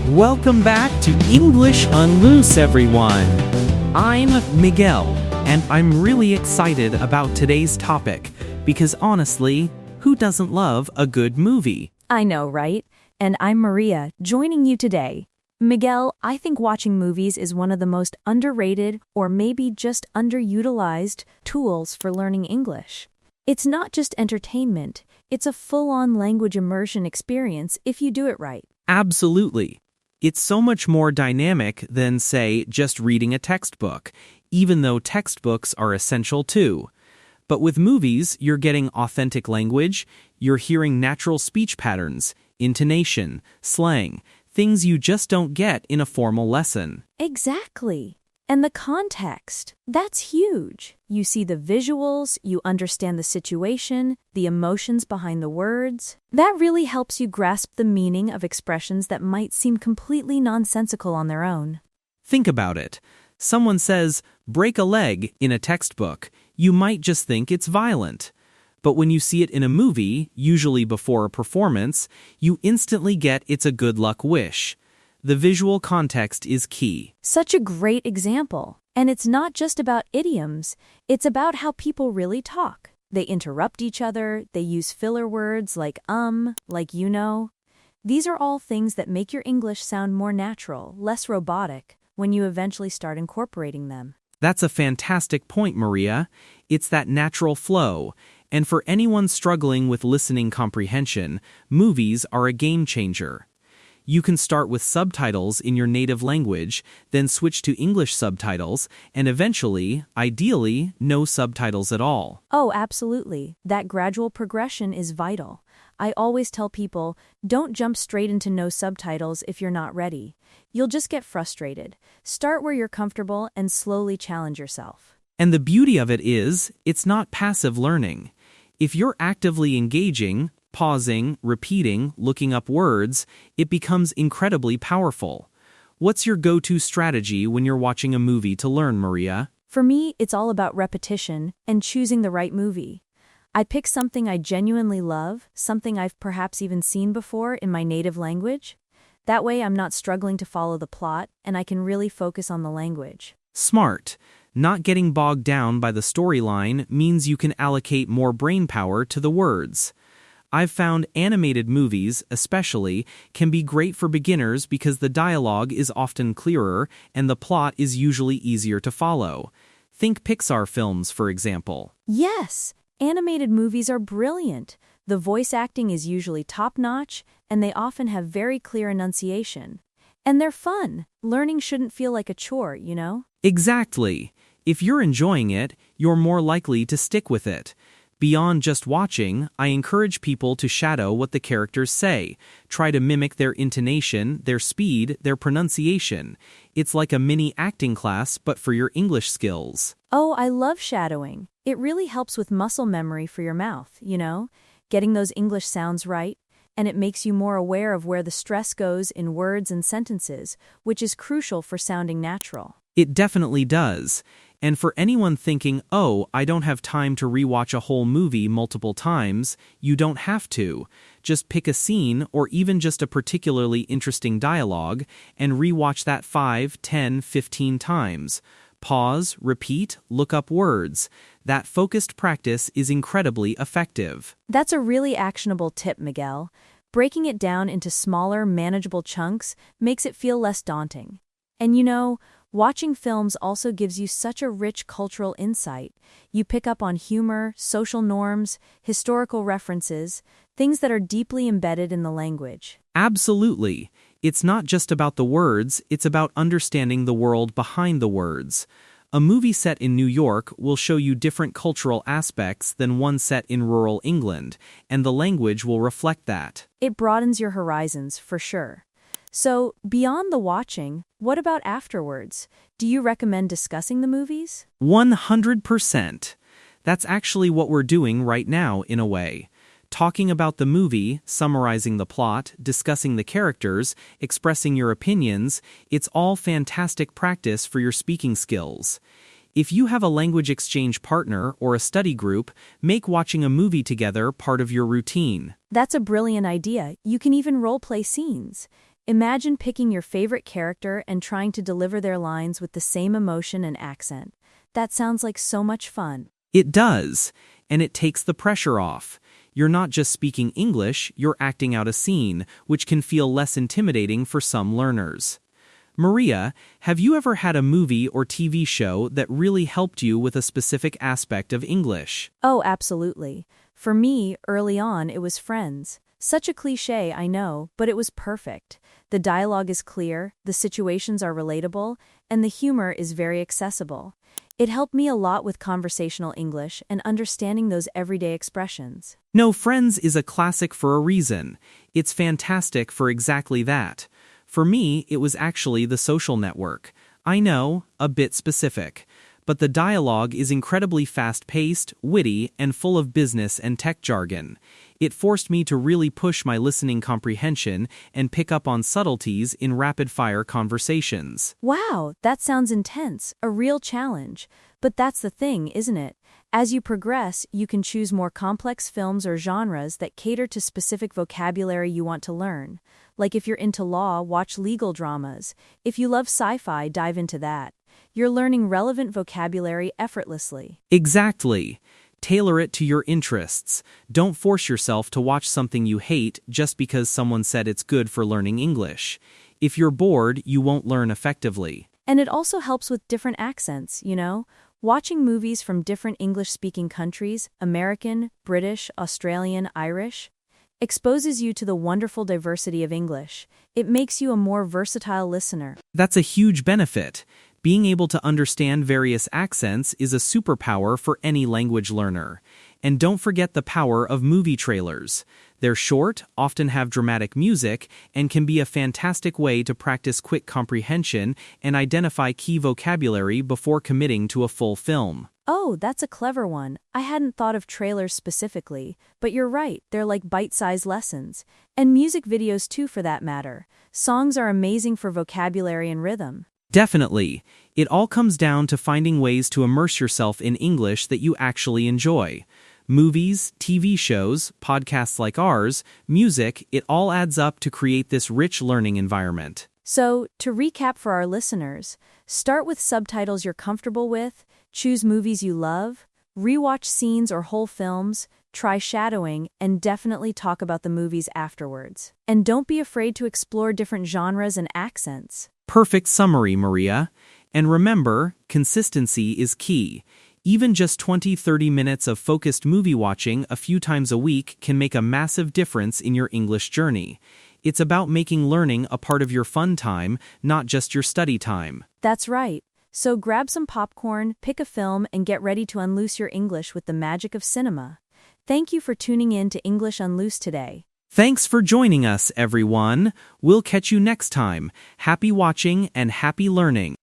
Welcome back to English Unloose, everyone. I'm Miguel, and I'm really excited about today's topic because honestly, who doesn't love a good movie? I know, right? And I'm Maria, joining you today. Miguel, I think watching movies is one of the most underrated or maybe just underutilized tools for learning English. It's not just entertainment, it's a full-on language immersion experience if you do it right. Absolutely. It's so much more dynamic than, say, just reading a textbook, even though textbooks are essential too. But with movies, you're getting authentic language, you're hearing natural speech patterns, intonation, slang, things you just don't get in a formal lesson. Exactly. And the context, that's huge. You see the visuals, you understand the situation, the emotions behind the words. That really helps you grasp the meaning of expressions that might seem completely nonsensical on their own. Think about it. Someone says, break a leg in a textbook. You might just think it's violent. But when you see it in a movie, usually before a performance, you instantly get it's a good luck wish. The visual context is key. Such a great example. And it's not just about idioms, it's about how people really talk. They interrupt each other, they use filler words like like you know. These are all things that make your English sound more natural, less robotic, when you eventually start incorporating them. That's a fantastic point, Maria. It's that natural flow. And for anyone struggling with listening comprehension, movies are a game changer. You can start with subtitles in your native language, then switch to English subtitles, and eventually, ideally, no subtitles at all. Oh, absolutely. That gradual progression is vital. I always tell people, don't jump straight into no subtitles if you're not ready. You'll just get frustrated. Start where you're comfortable and slowly challenge yourself. And the beauty of it is, it's not passive learning. If you're actively engaging, pausing, repeating, looking up words, it becomes incredibly powerful. What's your go-to strategy when you're watching a movie to learn, Maria? For me, it's all about repetition and choosing the right movie. I pick something I genuinely love, something I've perhaps even seen before in my native language. That way I'm not struggling to follow the plot, and I can really focus on the language. Smart. Not getting bogged down by the storyline means you can allocate more brain power to the words. I've found animated movies, especially, can be great for beginners because the dialogue is often clearer and the plot is usually easier to follow. Think Pixar films, for example. Yes, animated movies are brilliant. The voice acting is usually top-notch, and they often have very clear enunciation. And they're fun. Learning shouldn't feel like a chore, you know? Exactly. If you're enjoying it, you're more likely to stick with it. Beyond just watching, I encourage people to shadow what the characters say. Try to mimic their intonation, their speed, their pronunciation. It's like a mini acting class, but for your English skills. Oh, I love shadowing. It really helps with muscle memory for your mouth, you know? Getting those English sounds right, and it makes you more aware of where the stress goes in words and sentences, which is crucial for sounding natural. It definitely does. And for anyone thinking, oh, I don't have time to rewatch a whole movie multiple times, you don't have to. Just pick a scene or even just a particularly interesting dialogue and rewatch that 5, 10, 15 times. Pause, repeat, look up words. That focused practice is incredibly effective. That's a really actionable tip, Miguel. Breaking it down into smaller, manageable chunks makes it feel less daunting. And you know, watching films also gives you such a rich cultural insight. You pick up on humor, social norms, historical references, things that are deeply embedded in the language. Absolutely. It's not just about the words, it's about understanding the world behind the words. A movie set in New York will show you different cultural aspects than one set in rural England, and the language will reflect that. It broadens your horizons, for sure. So, beyond the watching, what about afterwards? Do you recommend discussing the movies? 100%. That's actually what we're doing right now, in a way. Talking about the movie, summarizing the plot, discussing the characters, expressing your opinions, it's all fantastic practice for your speaking skills. If you have a language exchange partner or a study group, make watching a movie together part of your routine. That's a brilliant idea. You can even role-play scenes. Imagine picking your favorite character and trying to deliver their lines with the same emotion and accent. That sounds like so much fun. It does, and it takes the pressure off. You're not just speaking English, you're acting out a scene, which can feel less intimidating for some learners. Maria, have you ever had a movie or TV show that really helped you with a specific aspect of English? Oh, absolutely. For me, early on, it was Friends. Such a cliché, I know, but it was perfect. The dialogue is clear, the situations are relatable, and the humor is very accessible. It helped me a lot with conversational English and understanding those everyday expressions. No, Friends is a classic for a reason. It's fantastic for exactly that. For me, it was actually The Social Network. I know, a bit specific. But the dialogue is incredibly fast-paced, witty, and full of business and tech jargon. It forced me to really push my listening comprehension and pick up on subtleties in rapid-fire conversations. Wow, that sounds intense, a real challenge. But that's the thing, isn't it? As you progress, you can choose more complex films or genres that cater to specific vocabulary you want to learn. Like if you're into law, watch legal dramas. If you love sci-fi, dive into that. You're learning relevant vocabulary effortlessly. Exactly. Tailor it to your interests. Don't force yourself to watch something you hate just because someone said it's good for learning English. If you're bored, you won't learn effectively. And it also helps with different accents, you know? Watching movies from different English-speaking countries, American, British, Australian, Irish, exposes you to the wonderful diversity of English. It makes you a more versatile listener. That's a huge benefit. Being able to understand various accents is a superpower for any language learner. And don't forget the power of movie trailers. They're short, often have dramatic music, and can be a fantastic way to practice quick comprehension and identify key vocabulary before committing to a full film. Oh, that's a clever one. I hadn't thought of trailers specifically, but you're right, they're like bite-sized lessons. And music videos too, for that matter. Songs are amazing for vocabulary and rhythm. Definitely. It all comes down to finding ways to immerse yourself in English that you actually enjoy. Movies, TV shows, podcasts like ours, music, it all adds up to create this rich learning environment. So, to recap for our listeners, start with subtitles you're comfortable with, choose movies you love, rewatch scenes or whole films, try shadowing, and definitely talk about the movies afterwards. And don't be afraid to explore different genres and accents. Perfect summary, Maria. And remember, consistency is key. Even just 20-30 minutes of focused movie watching a few times a week can make a massive difference in your English journey. It's about making learning a part of your fun time, not just your study time. That's right. So grab some popcorn, pick a film, and get ready to unloose your English with the magic of cinema. Thank you for tuning in to English Unloose today. Thanks for joining us, everyone. We'll catch you next time. Happy watching and happy learning.